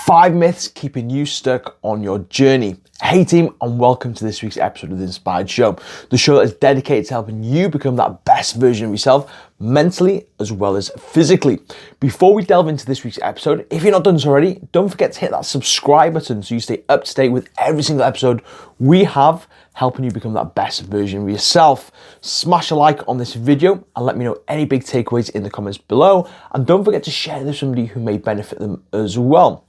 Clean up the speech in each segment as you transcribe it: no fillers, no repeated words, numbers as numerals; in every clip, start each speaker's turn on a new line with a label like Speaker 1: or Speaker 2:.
Speaker 1: 5 myths keeping you stuck on your journey. Hey team, and welcome to this week's episode of The Inspired Show, the show that is dedicated to helping you become that best version of yourself, mentally as well as physically. Before we delve into this week's episode, if you're not done so already, don't forget to hit that subscribe button so you stay up to date with every single episode we have, helping you become that best version of yourself. Smash a like on this video and let me know any big takeaways in the comments below. And don't forget to share this with somebody who may benefit them as well.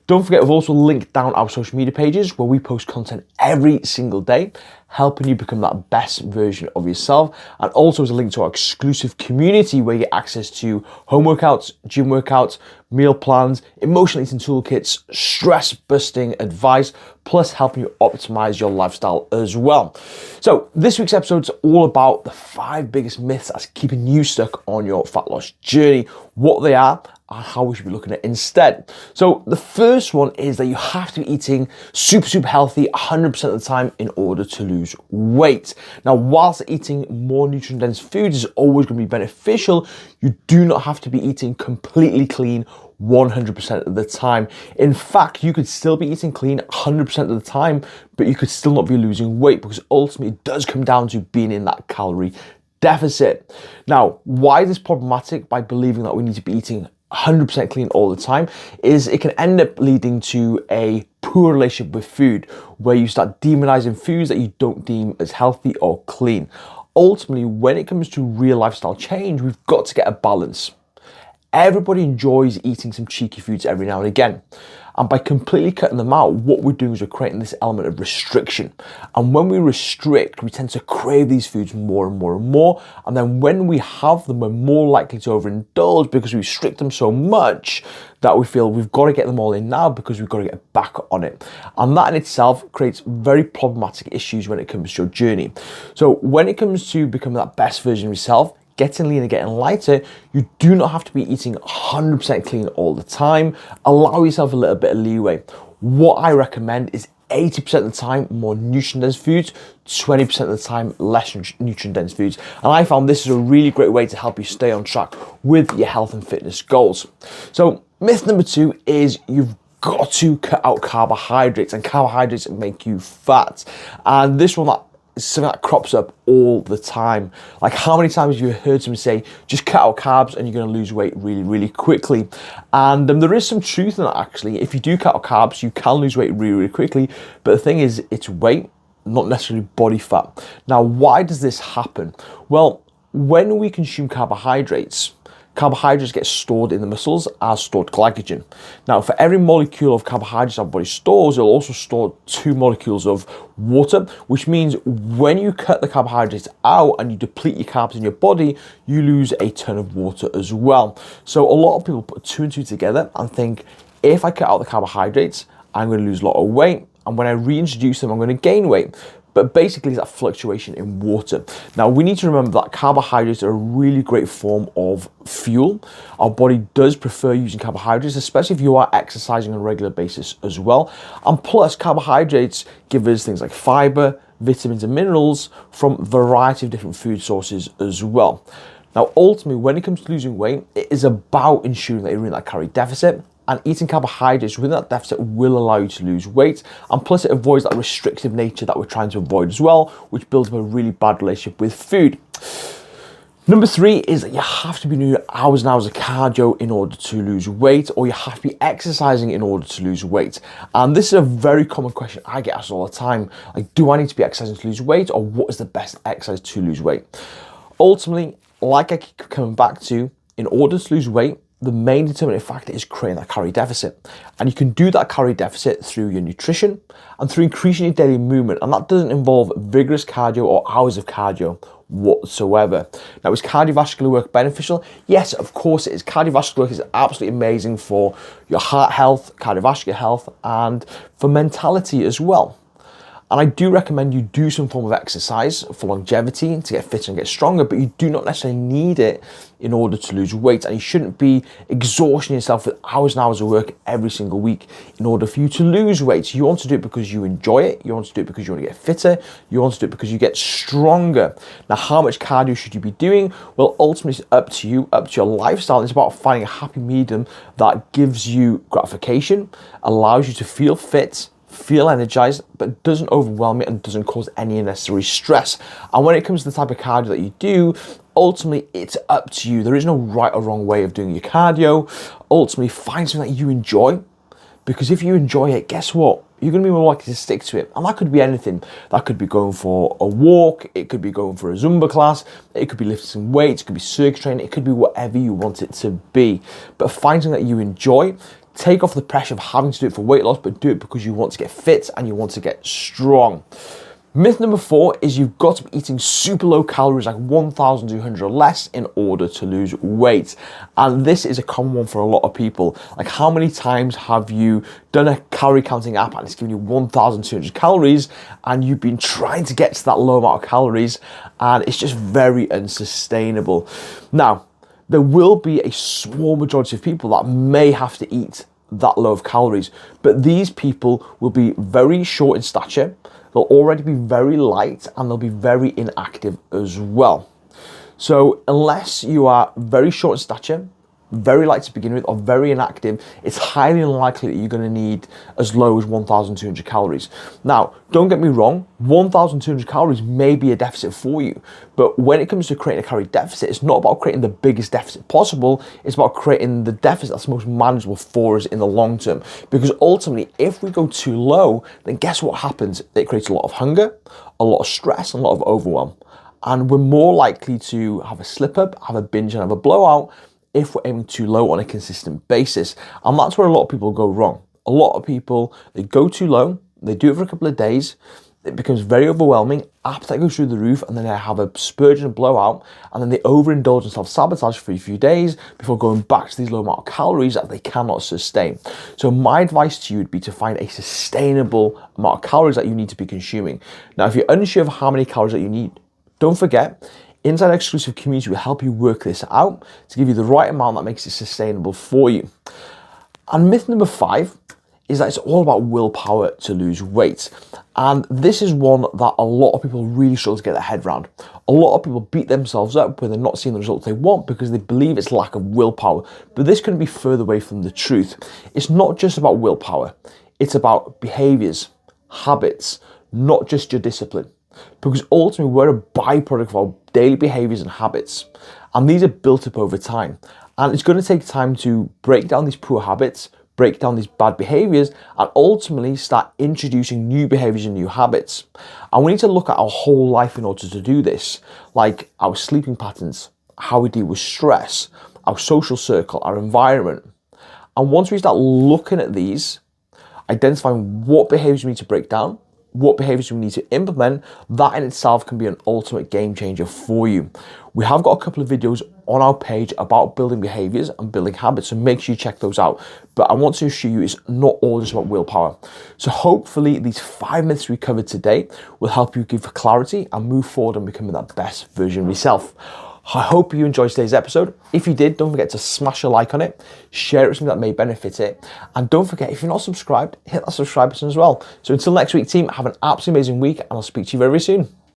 Speaker 1: Don't forget, we've also linked down our social media pages where we post content every single day, helping you become that best version of yourself. And also as a link to our exclusive community where you get access to home workouts, gym workouts, meal plans, emotional eating toolkits, stress busting advice, plus helping you optimize your lifestyle as well. So this week's episode is all about the 5 biggest myths that's keeping you stuck on your fat loss journey, what they are, and how we should be looking at it instead. So the first one is that you have to be eating super healthy 100% of the time in order to lose weight. Now, whilst eating more nutrient-dense foods is always going to be beneficial, you do not have to be eating completely clean 100% of the time. In fact, you could still be eating clean 100% of the time, but you could still not be losing weight, because ultimately it does come down to being in that calorie deficit. Now, why is this problematic by believing that we need to be eating 100% clean all the time is it can end up leading to a poor relationship with food, where you start demonizing foods that you don't deem as healthy or clean. Ultimately, when it comes to real lifestyle change, we've got to get a balance. Everybody enjoys eating some cheeky foods every now and again. And by completely cutting them out, what we're doing is we're creating this element of restriction. And when we restrict, we tend to crave these foods more and more and more. And then when we have them, we're more likely to overindulge because we restrict them so much that we feel we've got to get them all in now because we've got to get back on it. And that in itself creates very problematic issues when it comes to your journey. So when it comes to becoming that best version of yourself, getting leaner, getting lighter, you do not have to be eating 100% clean all the time. Allow yourself a little bit of leeway. What I recommend is 80% of the time more nutrient-dense foods, 20% of the time less nutrient-dense foods. And I found this is a really great way to help you stay on track with your health and fitness goals. So myth number 2 is you've got to cut out carbohydrates, and carbohydrates make you fat. And this one is something that crops up all the time. Like, how many times have you heard someone say, just cut out carbs and you're going to lose weight really quickly? And there is some truth in that, actually. If you do cut out carbs, you can lose weight really quickly. But the thing is, it's weight, not necessarily body fat. Now, why does this happen? Well, when we consume carbohydrates get stored in the muscles as stored glycogen. Now, for every molecule of carbohydrates our body stores, it'll also store 2 molecules of water, which means when you cut the carbohydrates out and you deplete your carbs in your body, you lose a ton of water as well. So a lot of people put 2 and 2 together and think, if I cut out the carbohydrates, I'm going to lose a lot of weight, and when I reintroduce them, I'm going to gain weight. But basically, it's that fluctuation in water. Now, we need to remember that carbohydrates are a really great form of fuel. Our body does prefer using carbohydrates, especially if you are exercising on a regular basis as well. And plus, carbohydrates give us things like fiber, vitamins, and minerals from a variety of different food sources as well. Now, ultimately, when it comes to losing weight, it is about ensuring that you're in that calorie deficit. And eating carbohydrates within that deficit will allow you to lose weight. And plus, it avoids that restrictive nature that we're trying to avoid as well, which builds up a really bad relationship with food. Number 3 is that you have to be doing hours and hours of cardio in order to lose weight, or you have to be exercising in order to lose weight. And this is a very common question I get asked all the time. Like, do I need to be exercising to lose weight, or what is the best exercise to lose weight? Ultimately, like I keep coming back to, in order to lose weight, the main determining factor is creating that calorie deficit. And you can do that calorie deficit through your nutrition and through increasing your daily movement. And that doesn't involve vigorous cardio or hours of cardio whatsoever. Now, is cardiovascular work beneficial? Yes, of course it is. Cardiovascular work is absolutely amazing for your heart health, cardiovascular health, and for mentality as well. And I do recommend you do some form of exercise for longevity, to get fitter and get stronger, but you do not necessarily need it in order to lose weight. And you shouldn't be exhausting yourself with hours and hours of work every single week in order for you to lose weight. You want to do it because you enjoy it. You want to do it because you want to get fitter. You want to do it because you get stronger. Now, how much cardio should you be doing? Well, ultimately, it's up to you, up to your lifestyle. It's about finding a happy medium that gives you gratification, allows you to feel fit, feel energized, but doesn't overwhelm you and doesn't cause any unnecessary stress. And when it comes to the type of cardio that you do, ultimately it's up to you. There is no right or wrong way of doing your cardio. Ultimately, find something that you enjoy, because if you enjoy it, guess what? You're going to be more likely to stick to it. And that could be anything. That could be going for a walk. It could be going for a Zumba class. It could be lifting some weights. It could be circuit training. It could be whatever you want it to be. But find something that you enjoy. Take off the pressure of having to do it for weight loss, but do it because you want to get fit and you want to get strong. Myth number 4 is you've got to be eating super low calories, like 1,200 or less, in order to lose weight. And this is a common one for a lot of people. Like, how many times have you done a calorie counting app and it's giving you 1,200 calories and you've been trying to get to that low amount of calories and it's just very unsustainable? Now, there will be a small majority of people that may have to eat that low of calories, but these people will be very short in stature, they'll already be very light, and they'll be very inactive as well. So unless you are very short in stature, very light to begin with, or very inactive, it's highly unlikely that you're going to need as low as 1,200 calories. Now, don't get me wrong, 1,200 calories may be a deficit for you, but when it comes to creating a calorie deficit, it's not about creating the biggest deficit possible, it's about creating the deficit that's most manageable for us in the long term. Because ultimately, if we go too low, then guess what happens? It creates a lot of hunger, a lot of stress, and a lot of overwhelm. And we're more likely to have a slip up, have a binge, and have a blowout if we're aiming too low on a consistent basis. And that's where a lot of people go wrong. A lot of people, they go too low, they do it for a couple of days, it becomes very overwhelming, appetite goes through the roof, and then they have a spurge and a blowout, and then they overindulge and self-sabotage for a few days before going back to these low amount of calories that they cannot sustain. So my advice to you would be to find a sustainable amount of calories that you need to be consuming. Now, if you're unsure of how many calories that you need, don't forget, Inside Exclusive Community will help you work this out to give you the right amount that makes it sustainable for you. And myth number 5 is that it's all about willpower to lose weight. And this is one that a lot of people really struggle to get their head around. A lot of people beat themselves up when they're not seeing the results they want because they believe it's lack of willpower. But this couldn't be further away from the truth. It's not just about willpower. It's about behaviors, habits, not just your discipline. Because ultimately we're a byproduct of our daily behaviors and habits, and these are built up over time, and it's going to take time to break down these poor habits, break down these bad behaviors, and ultimately start introducing new behaviors and new habits. And we need to look at our whole life in order to do this, like our sleeping patterns, how we deal with stress, our social circle, our environment. And once we start looking at these, identifying what behaviors we need to break down, what behaviors we need to implement, that in itself can be an ultimate game changer for you. We have got a couple of videos on our page about building behaviors and building habits, so make sure you check those out. But I want to assure you it's not all just about willpower. So hopefully these 5 myths we covered today will help you give clarity and move forward and becoming that best version of yourself. I hope you enjoyed today's episode. If you did, don't forget to smash a like on it, share it with something that may benefit it, and don't forget, if you're not subscribed, hit that subscribe button as well. So until next week, team, have an absolutely amazing week, and I'll speak to you very, very soon.